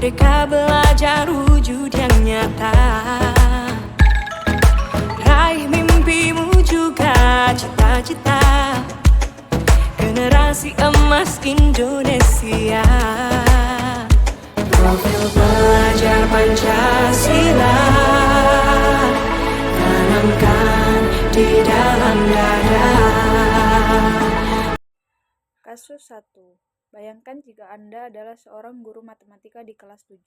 Merdeka belajar wujud yang nyata. Raih mimpimu juga cita-cita. Generasi emas Indonesia. Profil pelajar Pancasila tanamkan di dalam dada. Kasus 1. Bayangkan jika Anda adalah seorang guru matematika di kelas 7.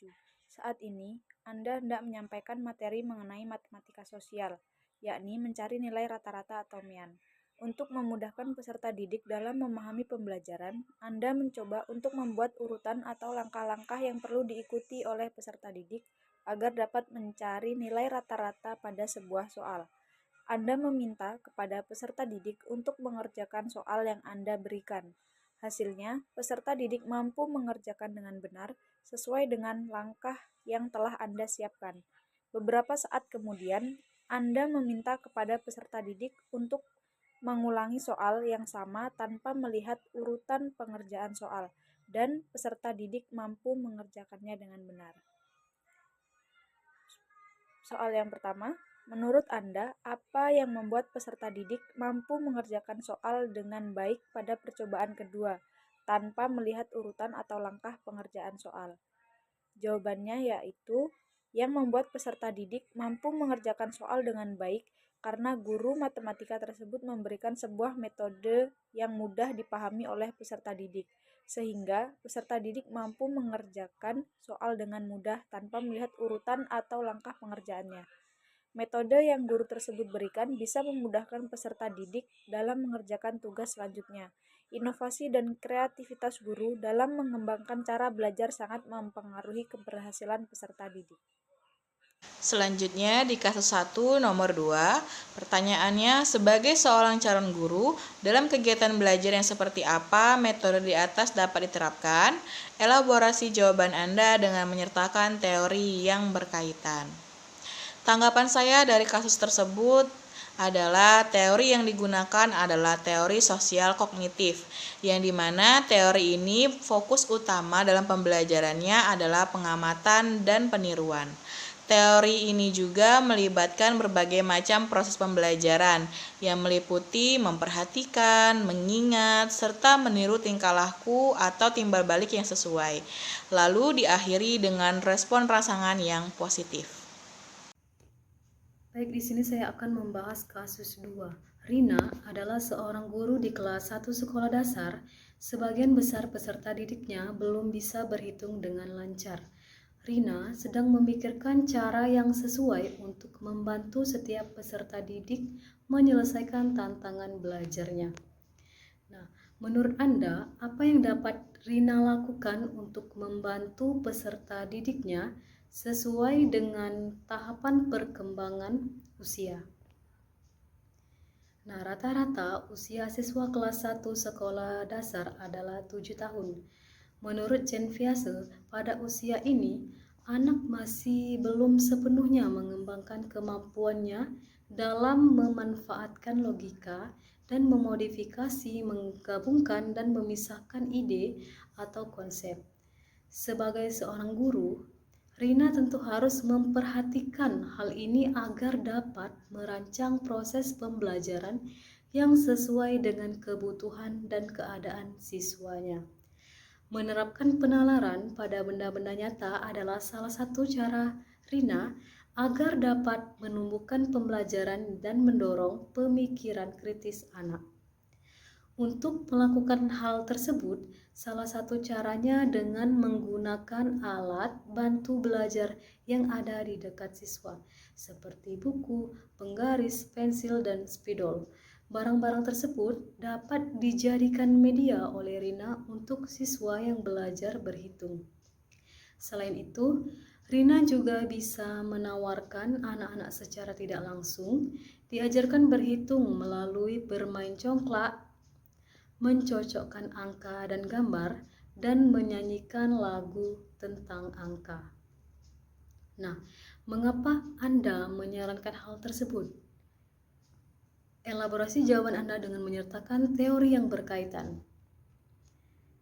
Saat ini, Anda hendak menyampaikan materi mengenai matematika sosial, yakni mencari nilai rata-rata atau MEAN. Untuk memudahkan peserta didik dalam memahami pembelajaran, Anda mencoba untuk membuat urutan atau langkah-langkah yang perlu diikuti oleh peserta didik agar dapat mencari nilai rata-rata pada sebuah soal. Anda meminta kepada peserta didik untuk mengerjakan soal yang Anda berikan. Hasilnya, peserta didik mampu mengerjakan dengan benar sesuai dengan langkah yang telah Anda siapkan. Beberapa saat kemudian, Anda meminta kepada peserta didik untuk mengulangi soal yang sama tanpa melihat urutan pengerjaan soal, dan peserta didik mampu mengerjakannya dengan benar. Soal yang pertama, menurut Anda, apa yang membuat peserta didik mampu mengerjakan soal dengan baik pada percobaan kedua, tanpa melihat urutan atau langkah pengerjaan soal? Jawabannya yaitu, yang membuat peserta didik mampu mengerjakan soal dengan baik karena guru matematika tersebut memberikan sebuah metode yang mudah dipahami oleh peserta didik, sehingga peserta didik mampu mengerjakan soal dengan mudah tanpa melihat urutan atau langkah pengerjaannya. Metode yang guru tersebut berikan bisa memudahkan peserta didik dalam mengerjakan tugas selanjutnya. Inovasi dan kreativitas guru dalam mengembangkan cara belajar sangat mempengaruhi keberhasilan peserta didik. Selanjutnya di kasus 1 nomor 2, pertanyaannya, sebagai seorang calon guru, dalam kegiatan belajar yang seperti apa metode di atas dapat diterapkan? Elaborasi jawaban Anda dengan menyertakan teori yang berkaitan. Tanggapan saya dari kasus tersebut adalah teori yang digunakan adalah teori sosial kognitif, yang dimana teori ini fokus utama dalam pembelajarannya adalah pengamatan dan peniruan. Teori ini juga melibatkan berbagai macam proses pembelajaran yang meliputi memperhatikan, mengingat, serta meniru tingkah laku atau timbal balik yang sesuai, lalu diakhiri dengan respon rangsangan yang positif. Baik, di sini saya akan membahas kasus 2. Rina adalah seorang guru di kelas 1 sekolah dasar. Sebagian besar peserta didiknya belum bisa berhitung dengan lancar. Rina sedang memikirkan cara yang sesuai untuk membantu setiap peserta didik menyelesaikan tantangan belajarnya. Nah, menurut Anda, apa yang dapat Rina lakukan untuk membantu peserta didiknya sesuai dengan tahapan perkembangan usia? Nah, rata-rata usia siswa kelas 1 sekolah dasar adalah 7 tahun. Menurut Genviase, pada usia ini, anak masih belum sepenuhnya mengembangkan kemampuannya dalam memanfaatkan logika dan memodifikasi, menggabungkan dan memisahkan ide atau konsep. Sebagai seorang guru, Rina tentu harus memperhatikan hal ini agar dapat merancang proses pembelajaran yang sesuai dengan kebutuhan dan keadaan siswanya. Menerapkan penalaran pada benda-benda nyata adalah salah satu cara Rina agar dapat menumbuhkan pembelajaran dan mendorong pemikiran kritis anak. Untuk melakukan hal tersebut, salah satu caranya dengan menggunakan alat bantu belajar yang ada di dekat siswa, seperti buku, penggaris, pensil, dan spidol. Barang-barang tersebut dapat dijadikan media oleh Rina untuk siswa yang belajar berhitung. Selain itu, Rina juga bisa menawarkan anak-anak secara tidak langsung diajarkan berhitung melalui bermain congklak, mencocokkan angka dan gambar, dan menyanyikan lagu tentang angka. Nah, mengapa Anda menyarankan hal tersebut? Elaborasi jawaban Anda dengan menyertakan teori yang berkaitan.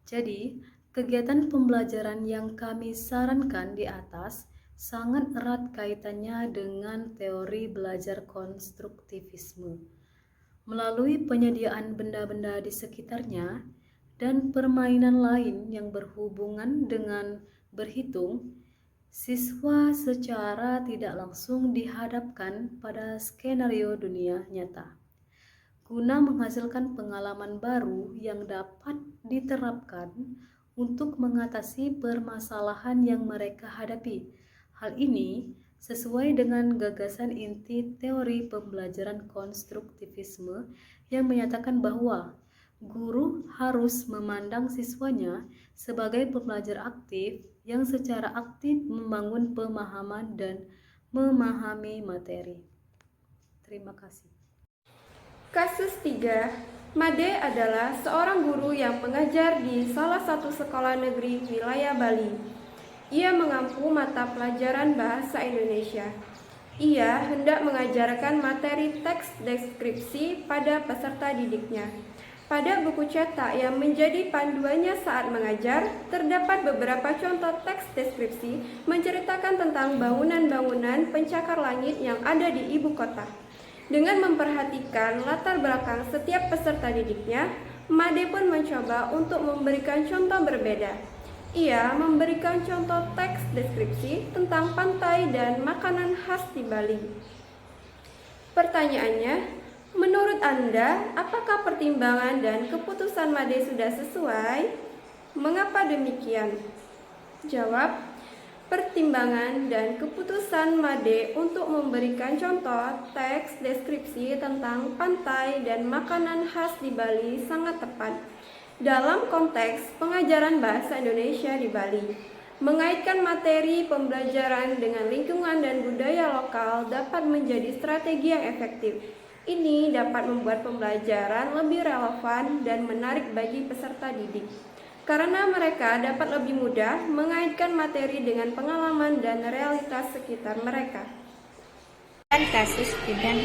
Jadi, Kegiatan pembelajaran yang kami sarankan di atas sangat erat kaitannya dengan teori belajar konstruktivisme. Melalui penyediaan benda-benda di sekitarnya dan permainan lain yang berhubungan dengan berhitung, siswa secara tidak langsung dihadapkan pada skenario dunia nyata, guna menghasilkan pengalaman baru yang dapat diterapkan untuk mengatasi permasalahan yang mereka hadapi. Hal ini sesuai dengan gagasan inti teori pembelajaran konstruktivisme yang menyatakan bahwa guru harus memandang siswanya sebagai pembelajar aktif yang secara aktif membangun pemahaman dan memahami materi. Terima kasih. Kasus 3. Made adalah seorang guru yang mengajar di salah satu sekolah negeri wilayah Bali. Ia mengampu mata pelajaran bahasa Indonesia. Ia hendak mengajarkan materi teks deskripsi pada peserta didiknya. Pada buku cetak yang menjadi panduannya saat mengajar, terdapat beberapa contoh teks deskripsi menceritakan tentang bangunan-bangunan pencakar langit yang ada di ibu kota. Dengan memperhatikan latar belakang setiap peserta didiknya, Made pun mencoba untuk memberikan contoh berbeda. Ia memberikan contoh teks deskripsi tentang pantai dan makanan khas di Bali. Pertanyaannya, menurut Anda, apakah pertimbangan dan keputusan Made sudah sesuai? Mengapa demikian? Jawab, pertimbangan dan keputusan Made untuk memberikan contoh teks deskripsi tentang pantai dan makanan khas di Bali sangat tepat dalam konteks pengajaran bahasa Indonesia di Bali. Mengaitkan materi pembelajaran dengan lingkungan dan budaya lokal dapat menjadi strategi yang efektif. Ini dapat membuat pembelajaran lebih relevan dan menarik bagi peserta didik, karena mereka dapat lebih mudah mengaitkan materi dengan pengalaman dan realitas sekitar mereka. Kasus dengan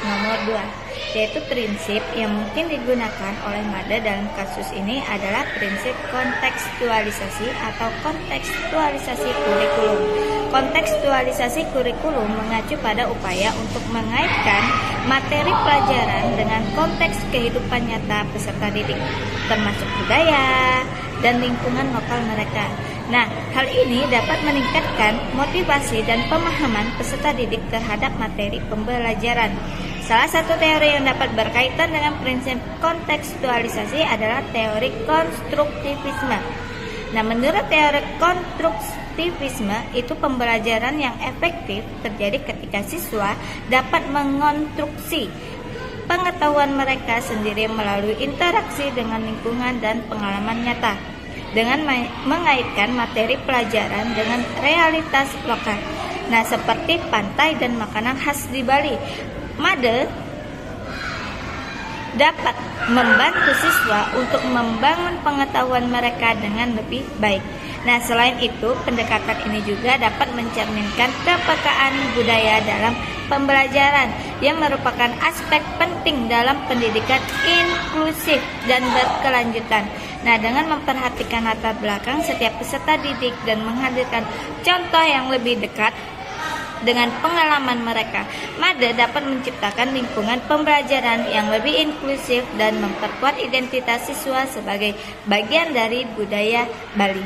nomor 2, yaitu prinsip yang mungkin digunakan oleh Made dalam kasus ini adalah prinsip kontekstualisasi atau kontekstualisasi kurikulum. Kontekstualisasi kurikulum mengacu pada upaya untuk mengaitkan materi pelajaran dengan konteks kehidupan nyata peserta didik, termasuk budaya dan lingkungan lokal mereka. Nah, hal ini dapat meningkatkan motivasi dan pemahaman peserta didik terhadap materi pembelajaran. Salah satu teori yang dapat berkaitan dengan prinsip kontekstualisasi adalah teori konstruktivisme. Nah, menurut teori konstruktivisme, itu pembelajaran yang efektif terjadi ketika siswa dapat mengonstruksi pengetahuan mereka sendiri melalui interaksi dengan lingkungan dan pengalaman nyata, dengan mengaitkan materi pelajaran dengan realitas lokal. Nah, seperti pantai dan makanan khas di Bali, Made dapat membantu siswa untuk membangun pengetahuan mereka dengan lebih baik. Nah, selain itu, pendekatan ini juga dapat mencerminkan kepekaan budaya dalam pembelajaran yang merupakan aspek penting dalam pendidikan inklusif dan berkelanjutan. Nah, dengan memperhatikan latar belakang setiap peserta didik dan menghadirkan contoh yang lebih dekat dengan pengalaman mereka, Made dapat menciptakan lingkungan pembelajaran yang lebih inklusif dan memperkuat identitas siswa sebagai bagian dari budaya Bali.